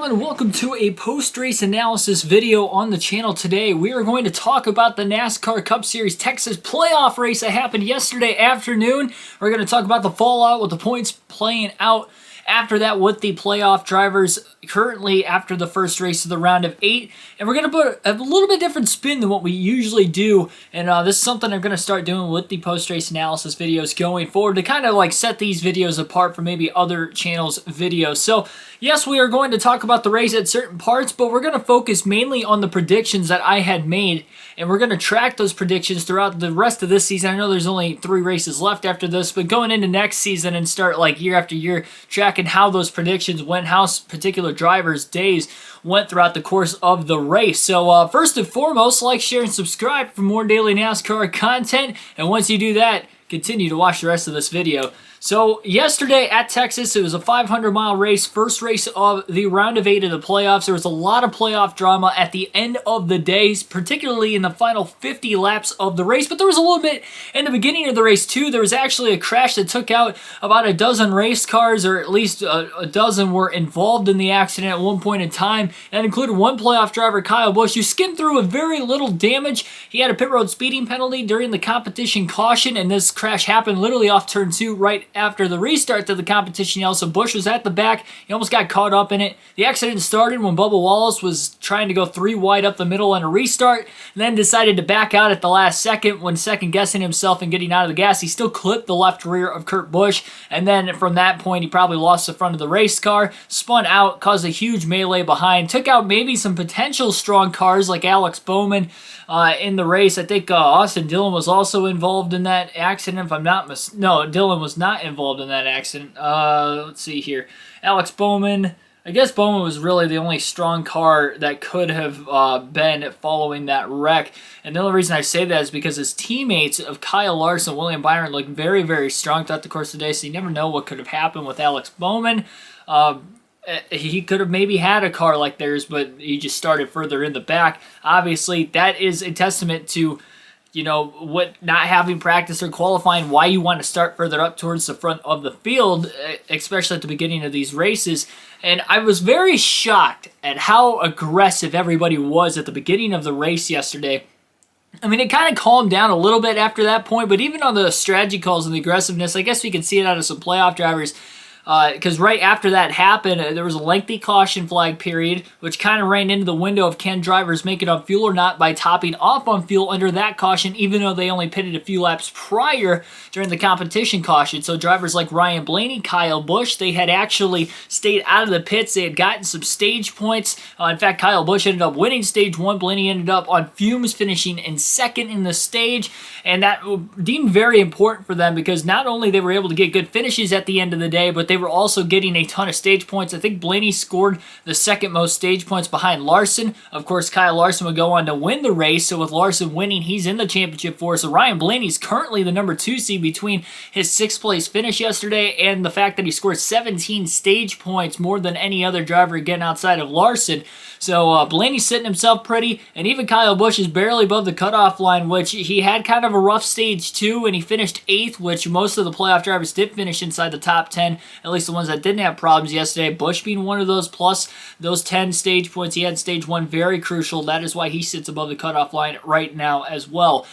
everyone, welcome to a post-race analysis video on the channel. Today we are going to talk about the NASCAR Cup Series Texas playoff race that happened yesterday afternoon. We're going to talk about the fallout with the points playing out after that with the playoff drivers currently after the first race of the round of 8. And we're going to put a little bit different spin than what we usually do. And this is something I'm going to start doing with the post-race analysis videos going forward to kind of like set these videos apart from maybe other channels' videos. So yes, we are going to talk about the race at certain parts, but we're going to focus mainly on the predictions that I had made. And we're going to track those predictions throughout the rest of this season. I know there's only 3 races left after this, but going into next season and start like year after year tracking how those predictions went, how particular drivers' days went throughout the course of the race. So first and foremost, like, share, and subscribe for more daily NASCAR content. And once you do that, continue to watch the rest of this video. So yesterday at Texas, it was a 500-mile race, first race of the round of 8 of the playoffs. There was a lot of playoff drama at the end of the days, particularly in the final 50 laps of the race. But there was a little bit in the beginning of the race too. There was actually a crash that took out about a dozen race cars, or at least a dozen were involved in the accident at one point in time. That included one playoff driver, Kyle Busch, who skimmed through with very little damage. He had a pit road speeding penalty during the competition caution, and this crash happened literally off turn 2 right after the restart to the competition yell. So Busch was at the back. He almost got caught up in it. The accident started when Bubba Wallace was trying to go 3 wide up the middle on a restart, and then decided to back out at the last second when second guessing himself and getting out of the gas. He still clipped the left rear of Kurt Busch, and then from that point he probably lost the front of the race car, spun out, caused a huge melee behind, took out maybe some potential strong cars like Alex Bowman in the race. I think Austin Dillon was also involved in that accident, if I'm not no, Dillon was not involved in that accident. Let's see here. Alex Bowman, I guess Bowman was really the only strong car that could have been following that wreck. And the only reason I say that is because his teammates of Kyle Larson, William Byron, looked very, very strong throughout the course of the day, so you never know what could have happened with Alex Bowman. He could have maybe had a car like theirs, but he just started further in the back. Obviously, that is a testament to, you know, what not having practice or qualifying, why you want to start further up towards the front of the field, especially at the beginning of these races. And I was very shocked at how aggressive everybody was at the beginning of the race yesterday. I mean, it kind of calmed down a little bit after that point, but even on the strategy calls and the aggressiveness, I guess we can see it out of some playoff drivers. Because right after that happened, there was a lengthy caution flag period, which kind of ran into the window of can drivers make it on fuel or not by topping off on fuel under that caution, even though they only pitted a few laps prior during the competition caution. So drivers like Ryan Blaney, Kyle Busch, they had actually stayed out of the pits. They had gotten some stage points. In fact, Kyle Busch ended up winning stage 1. Blaney ended up on fumes, finishing in second in the stage. And that deemed very important for them because not only they were able to get good finishes at the end of the day, but they were also getting a ton of stage points. I think Blaney scored the second most stage points behind Larson. Of course, Kyle Larson would go on to win the race, so with Larson winning, he's in the championship for us. So Ryan Blaney's currently the number 2 seed between his 6th place finish yesterday and the fact that he scored 17 stage points, more than any other driver again outside of Larson. So Blaney's sitting himself pretty, and even Kyle Busch is barely above the cutoff line, which he had kind of a rough stage 2, and he finished 8th, which most of the playoff drivers did finish inside the top 10, at least the ones that didn't have problems yesterday. Busch being one of those, plus those 10 stage points he had stage 1, very crucial. That is why he sits above the cutoff line right now as well.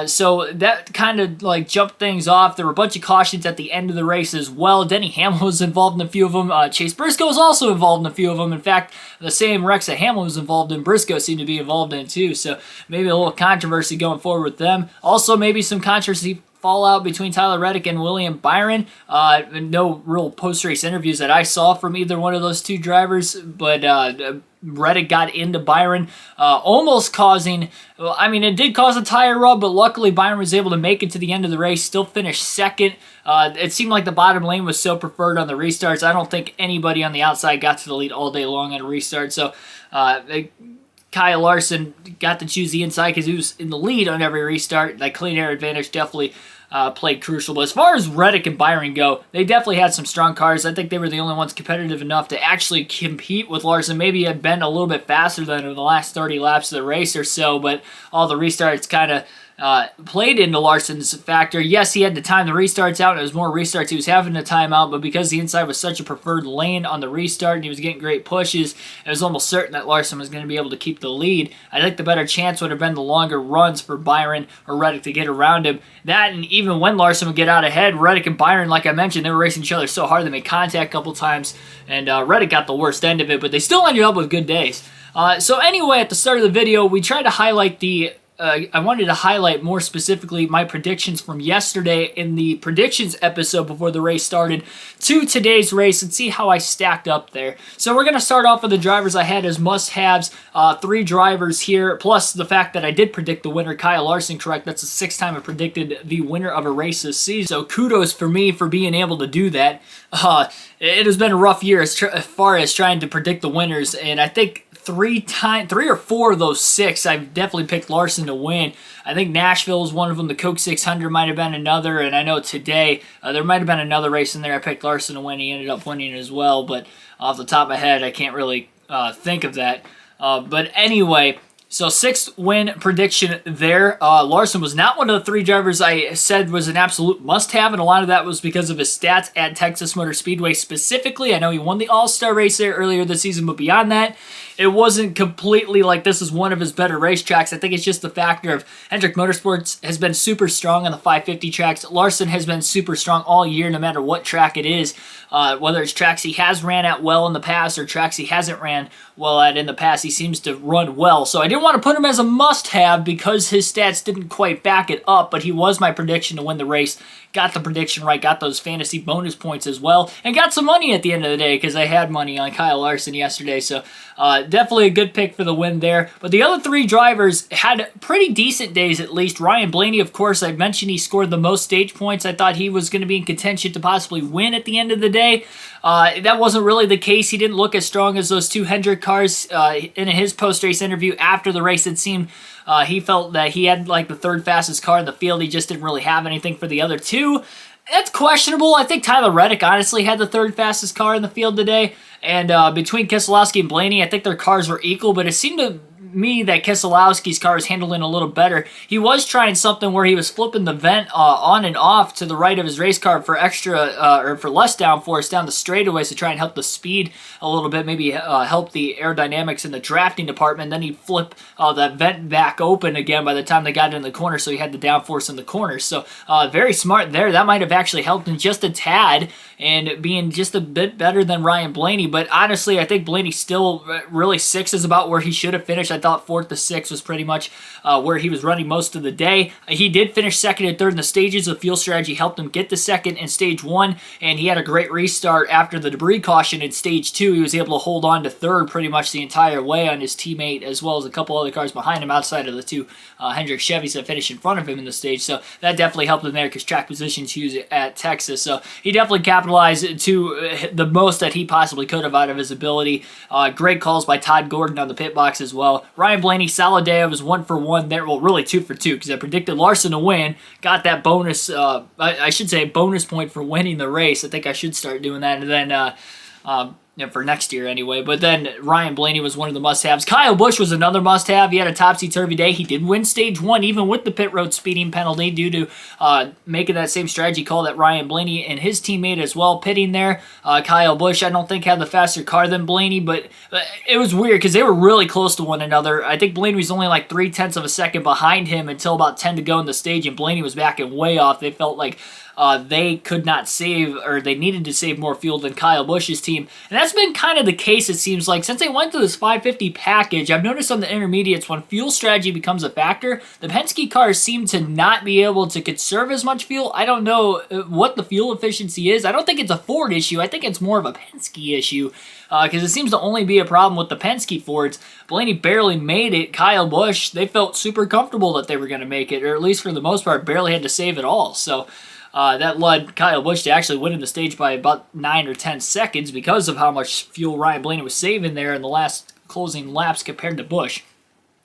So that kind of like jumped things off. There were a bunch of cautions at the end of the race as well. Denny Hamlin was involved in a few of them. Chase Briscoe was also involved in a few of them. In fact, the same wrecks that Hamlin was involved in, Briscoe seemed to be involved in too. So maybe a little controversy going forward with them. Also, maybe some controversy fallout between Tyler Reddick and William Byron. No real post-race interviews that I saw from either one of those two drivers, but Reddick got into Byron, almost causing, well, I mean, it did cause a tire rub, but luckily Byron was able to make it to the end of the race, still finished second. It seemed like the bottom lane was so preferred on the restarts. I don't think anybody on the outside got to the lead all day long on a restart, so Kyle Larson got to choose the inside because he was in the lead on every restart. That clean air advantage definitely played crucial. But as far as Reddick and Byron go, they definitely had some strong cars. I think they were the only ones competitive enough to actually compete with Larson. Maybe had been a little bit faster than in the last 30 laps of the race or so, but all the restarts kind of played into Larson's factor. Yes, he had to time the restarts out. It was more restarts he was having to time out, but because the inside was such a preferred lane on the restart and he was getting great pushes, it was almost certain that Larson was going to be able to keep the lead. I think the better chance would have been the longer runs for Byron or Reddick to get around him. That, and even when Larson would get out ahead, Reddick and Byron, like I mentioned, they were racing each other so hard they made contact a couple times, and Reddick got the worst end of it, but they still ended up with good days. So anyway, at the start of the video, we tried to highlight I wanted to highlight more specifically my predictions from yesterday in the predictions episode before the race started to today's race and see how I stacked up there. So we're going to start off with the drivers I had as must-haves. 3 drivers here, plus the fact that I did predict the winner, Kyle Larson, correct. That's the 6th time I predicted the winner of a race this season. So kudos for me for being able to do that. It has been a rough year as far as trying to predict the winners, and I think 3 or 4 of those 6, I've definitely picked Larson to win. I think Nashville is one of them. The Coke 600 might have been another, and I know today there might have been another race in there I picked Larson to win. He ended up winning as well, but off the top of my head, I can't really think of that. But anyway, so 6th win prediction there. Larson was not one of the 3 drivers I said was an absolute must-have, and a lot of that was because of his stats at Texas Motor Speedway specifically. I know he won the All-Star race there earlier this season, but beyond that, it wasn't completely like this is one of his better racetracks. I think it's just the factor of Hendrick Motorsports has been super strong on the 550 tracks. Larson has been super strong all year, no matter what track it is. Whether it's tracks he has ran at well in the past or tracks he hasn't ran well at in the past, he seems to run well. So I didn't want to put him as a must-have because his stats didn't quite back it up, but he was my prediction to win the race. Got the prediction right, got those fantasy bonus points as well, and got some money at the end of the day because I had money on Kyle Larson yesterday. So definitely a good pick for the win there. But the other 3 drivers had pretty decent days at least. Ryan Blaney, of course, I mentioned he scored the most stage points. I thought he was going to be in contention to possibly win at the end of the day. That wasn't really the case. He didn't look as strong as those 2 Hendrick cars. In his post-race interview after the race, it seemed he felt that he had like the 3rd fastest car in the field. He just didn't really have anything for the other 2. That's questionable. I think Tyler Reddick honestly had the 3rd fastest car in the field today. And between Keselowski and Blaney, I think their cars were equal, but it seemed to me that Keselowski's car was handling a little better. He was trying something where he was flipping the vent on and off to the right of his race car for for less downforce down the straightaways to try and help the speed a little bit, maybe help the aerodynamics in the drafting department. Then he'd flip that vent back open again by the time they got in the corner, so he had the downforce in the corners. So very smart there. That might have actually helped him just a tad and being just a bit better than Ryan Blaney. But honestly, I think Blaney still really 6 is about where he should have finished. I thought 4th to 6th was pretty much where he was running most of the day. He did finish 2nd and 3rd in the stages. The fuel strategy helped him get to 2nd in stage 1, and he had a great restart after the debris caution in stage 2. He was able to hold on to 3rd pretty much the entire way on his teammate, as well as a couple other cars behind him outside of the 2 Hendrick Chevys that finished in front of him in the stage. So that definitely helped him there because track position's huge at Texas. So he definitely capitalized to the most that he possibly could have out of his ability. Great calls by Todd Gordon on the pit box as well. Ryan Blaney, solid day. I was 1 for 1 there. Well, really 2 for 2 because I predicted Larson to win. Got that bonus, I should say bonus point for winning the race. I think I should start doing that. And then for next year anyway. But then Ryan Blaney was one of the must-haves. Kyle Busch was another must-have. He had a topsy-turvy day. He did win stage 1 even with the pit road speeding penalty due to making that same strategy call that Ryan Blaney and his teammate as well pitting there. Kyle Busch, I don't think had the faster car than Blaney, but it was weird because they were really close to one another. I think Blaney was only like 0.3 of a second behind him until about 10 to go in the stage, and Blaney was backing way off. They felt like they could not save, or they needed to save more fuel than Kyle Busch's team. And that's been kind of the case, it seems like. Since they went to this 550 package, I've noticed on the intermediates, when fuel strategy becomes a factor, the Penske cars seem to not be able to conserve as much fuel. I don't know what the fuel efficiency is. I don't think it's a Ford issue. I think it's more of a Penske issue, because it seems to only be a problem with the Penske Fords. Blaney barely made it. Kyle Busch, they felt super comfortable that they were going to make it, or at least for the most part, barely had to save it all. So that led Kyle Busch to actually winning the stage by about 9 or 10 seconds because of how much fuel Ryan Blaney was saving there in the last closing laps compared to Busch.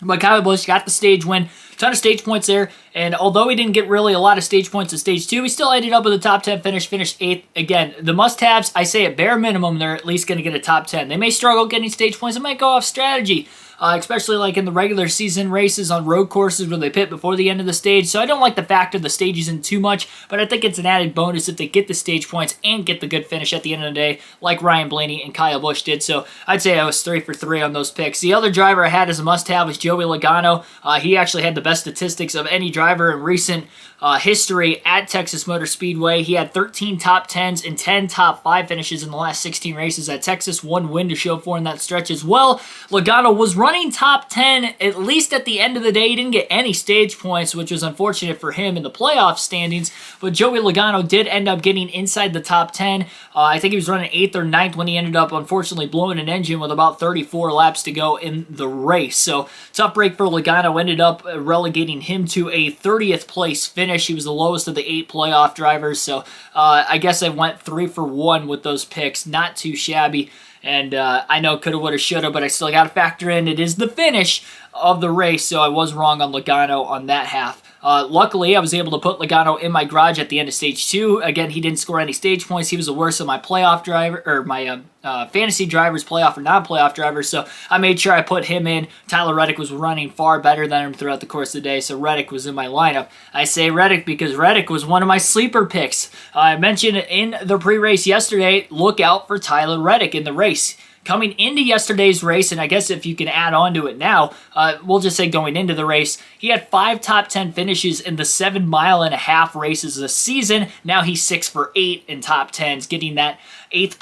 But Kyle Busch got the stage win, ton of stage points there, and although he didn't get really a lot of stage points in stage 2, he still ended up with a top 10 finish, finished 8th. Again, the must-haves, I say at bare minimum, they're at least going to get a top 10. They may struggle getting stage points, it might go off strategy, especially like in the regular season races on road courses where they pit before the end of the stage. So I don't like the fact of the stages in too much, but I think it's an added bonus if they get the stage points and get the good finish at the end of the day, like Ryan Blaney and Kyle Busch did. So I'd say I was 3 for 3 on those picks. The other driver I had as a must-have was Joey Logano. He actually had the best statistics of any driver in recent history at Texas Motor Speedway. He had 13 top 10s and 10 top 5 finishes in the last 16 races at Texas. 1 win to show for in that stretch as well. Logano was running top 10 at least at the end of the day. He didn't get any stage points, which was unfortunate for him in the playoff standings, but Joey Logano did end up getting inside the top 10. I think he was running 8th or 9th when he ended up unfortunately blowing an engine with about 34 laps to go in the race. So tough break for Logano, ended up relegating him to a 30th place finish. He was the lowest of the 8 playoff drivers, so I guess I went 3 for 1 with those picks. Not too shabby, and I know coulda, woulda, shoulda, but I still got to factor in it is the finish of the race, so I was wrong on Logano on that half. Luckily, I was able to put Logano in my garage at the end of stage 2. Again, he didn't score any stage points. He was the worst of my playoff driver, or my fantasy drivers, playoff or non-playoff drivers, so I made sure I put him in. Tyler Reddick was running far better than him throughout the course of the day, so Reddick was in my lineup. I say Reddick because Reddick was one of my sleeper picks. I mentioned in the pre-race yesterday, look out for Tyler Reddick in the race. Coming into yesterday's race, and I guess if you can add on to it now, we'll just say going into the race, he had 5 top 10 finishes in the 7.5 races this season. Now he's 6 for 8 in top 10s, getting that 9th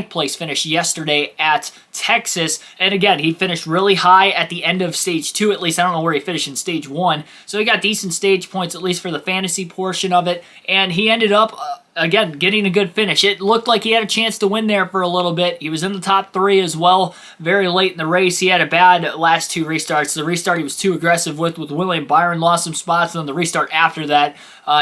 place finish yesterday at Texas. And again, he finished really high at the end of stage 2, at least. I don't know where he finished in stage 1. So he got decent stage points, at least for the fantasy portion of it. And he ended up again, getting a good finish. It looked like he had a chance to win there for a little bit. He was in the top 3 as well very late in the race. He had a bad last 2 restarts. The restart he was too aggressive with William Byron, lost some spots, and then the restart after that,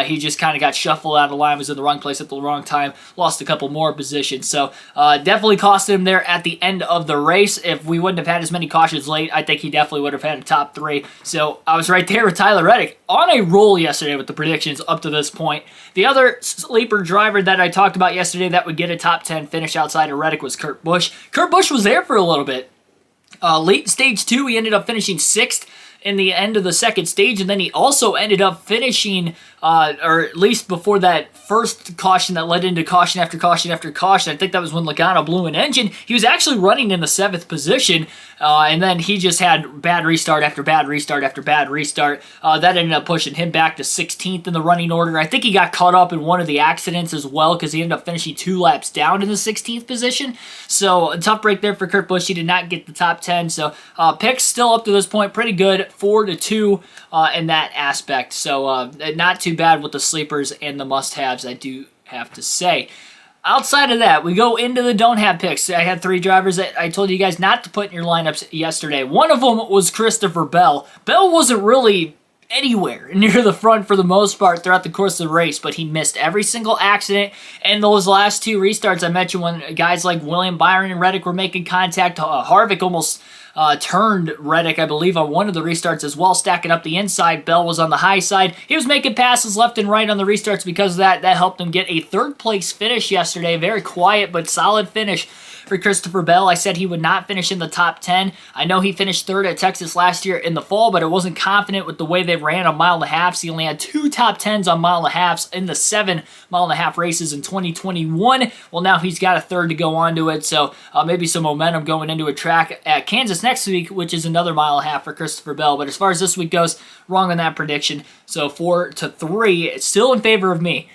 he just kind of got shuffled out of line, was in the wrong place at the wrong time, lost a couple more positions. So definitely costed him there at the end of the race. If we wouldn't have had as many cautions late, I think he definitely would have had a top 3. So I was right there with Tyler Reddick on a roll yesterday with the predictions up to this point. The other sleeper driver that I talked about yesterday that would get a top 10 finish outside of Reddick was Kurt Busch. Kurt Busch was there for a little bit. Late in stage 2, he ended up finishing 6th in the end of the second stage, and then he also ended up finishing, or at least before that first caution that led into caution after caution after caution. I think that was when Logano blew an engine. He was actually running in the 7th position, and then he just had bad restart after bad restart after bad restart. That ended up pushing him back to 16th in the running order. I think he got caught up in one of the accidents as well, because he ended up finishing 2 laps down in the 16th position. So a tough break there for Kurt Busch. He did not get the top 10. So picks still up to this point pretty good, 4-2 in that aspect. So not too bad with the sleepers and the must-haves, I do have to say. Outside of that, we go into the don't-have picks. I had 3 drivers that I told you guys not to put in your lineups yesterday. One of them was Christopher Bell. Bell wasn't really anywhere near the front for the most part throughout the course of the race, but he missed every single accident, and those last 2 restarts I mentioned when guys like William Byron and Reddick were making contact, Harvick almost turned Reddick, I believe, on one of the restarts as well, stacking up the inside. Bell was on the high side. He was making passes left and right on the restarts because of that. That helped him get a 3rd place finish yesterday. Very quiet but solid finish for Christopher Bell. I said he would not finish in the top 10. I know he finished 3rd at Texas last year in the fall, but I wasn't confident with the way they ran on mile and a half. He only had 2 top 10s on mile and a halves in the 7 mile and a half races in 2021. Well, now he's got a 3rd to go on to it, so maybe some momentum going into a track at Kansas next week, which is another mile and a half for Christopher Bell. But as far as this week goes, wrong on that prediction. So 4-3, it's still in favor of me.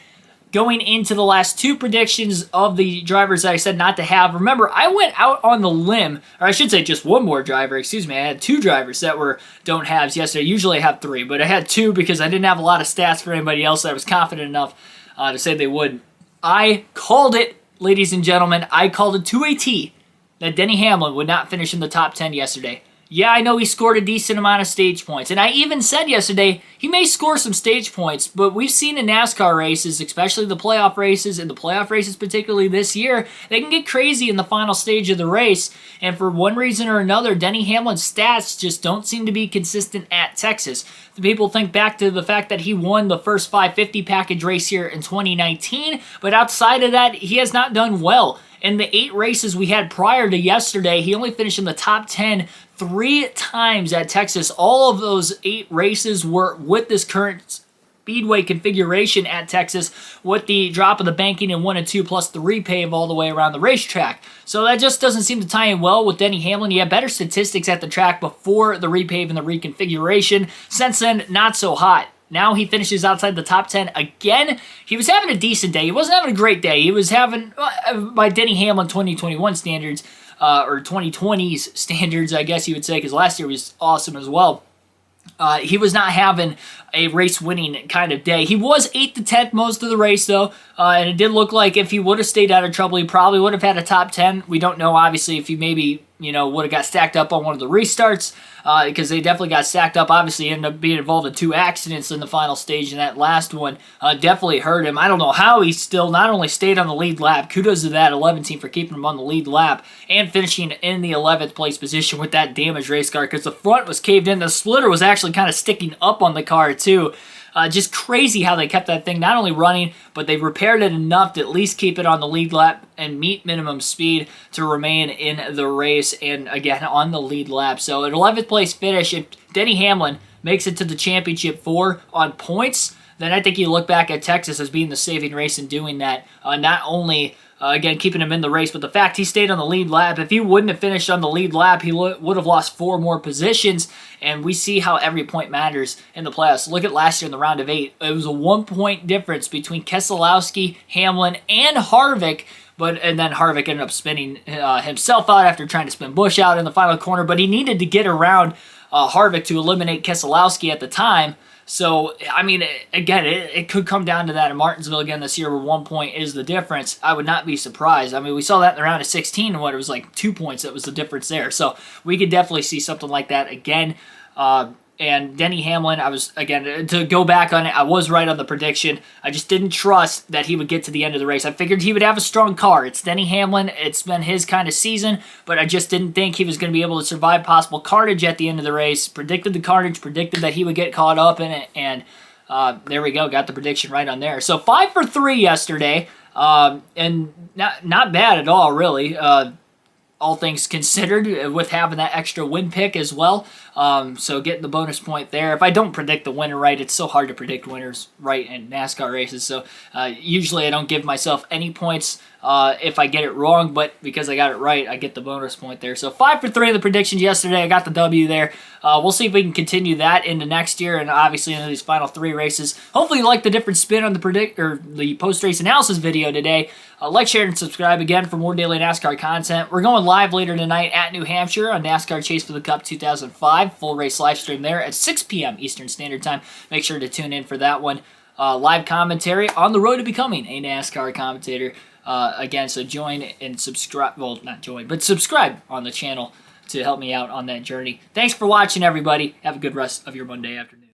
Going into the last 2 predictions of the drivers that I said not to have. Remember, I went out on the limb, or I should say just one more driver, excuse me. I had 2 drivers that were don't haves yesterday. Usually I have 3, but I had 2 because I didn't have a lot of stats for anybody else that I was confident enough to say they would. I called it, ladies and gentlemen, I called it to a T that Denny Hamlin would not finish in the top 10 yesterday. Yeah, I know he scored a decent amount of stage points, and I even said yesterday he may score some stage points, but we've seen in NASCAR races, especially the playoff races, and the playoff races particularly this year, they can get crazy in the final stage of the race, and for one reason or another, Denny Hamlin's stats just don't seem to be consistent at Texas. People think back to the fact that he won the first 550 package race here in 2019, but outside of that, he has not done well In the 8 races we had prior to yesterday, he only finished in the top 10 3 times at Texas. All of those 8 races were with this current speedway configuration at Texas, with the drop of the banking in 1 and 2 plus the repave all the way around the racetrack. So that just doesn't seem to tie in well with Denny Hamlin. He had better statistics at the track before the repave and the reconfiguration. Since then, not so hot. Now he finishes outside the top 10 again. He was having a decent day. He wasn't having a great day. He was having, by Denny Hamlin 2021 standards, or 2020's standards, I guess you would say, because last year was awesome as well. He was not having a race-winning kind of day. He was 8th to 10th most of the race, though, and it did look like if he would have stayed out of trouble, he probably would have had a top 10. We don't know, obviously, if he maybe, would have got stacked up on one of the restarts, because they definitely got stacked up. Obviously, ended up being involved in 2 accidents in the final stage, and that last one definitely hurt him. I don't know how he still not only stayed on the lead lap, kudos to that 11 team for keeping him on the lead lap, and finishing in the 11th place position with that damaged race car, because the front was caved in. The splitter was actually kind of sticking up on the car, too. Just crazy how they kept that thing not only running, but they repaired it enough to at least keep it on the lead lap and meet minimum speed to remain in the race and, again, on the lead lap. So an 11th place finish, if Denny Hamlin makes it to the championship 4 on points, then I think you look back at Texas as being the saving race in doing that. Not only again, keeping him in the race, but the fact he stayed on the lead lap, if he wouldn't have finished on the lead lap, he would have lost 4 more positions, and we see how every point matters in the playoffs. Look at last year in the round of 8. It was a 1-point difference between Keselowski, Hamlin, and Harvick, and then Harvick ended up spinning himself out after trying to spin Busch out in the final corner, but he needed to get around Harvick to eliminate Keselowski at the time. So, I mean, again, it could come down to that in Martinsville again this year where 1 point is the difference. I would not be surprised. I mean, we saw that in the round of 16 and it was like 2 points that was the difference there. So, we could definitely see something like that again. And Denny Hamlin, to go back on it, I was right on the prediction. I just didn't trust that he would get to the end of the race. I figured he would have a strong car. It's Denny Hamlin. It's been his kind of season, but I just didn't think he was going to be able to survive possible carnage at the end of the race. Predicted the carnage, predicted that he would get caught up in it, and there we go. Got the prediction right on there. So 5 for 3 yesterday, and not bad at all, really. All things considered, with having that extra win pick as well. So getting the bonus point there. If I don't predict the winner right, it's so hard to predict winners right in NASCAR races. So usually I don't give myself any points if I get it wrong, but because I got it right, I get the bonus point there. So 5 for 3 of the predictions yesterday. I got the W there. We'll see if we can continue that into next year and obviously into these final 3 races. Hopefully you like the different spin on the post-race analysis video today. Like, share, and subscribe again for more daily NASCAR content. We're going live later tonight at New Hampshire on NASCAR Chase for the Cup 2005. Full race live stream there at 6 p.m. Eastern Standard Time. Make sure to tune in for that one. Live commentary on the road to becoming a NASCAR commentator. Again, so join and subscribe. Well, not join, but subscribe on the channel to help me out on that journey. Thanks for watching, everybody. Have a good rest of your Monday afternoon.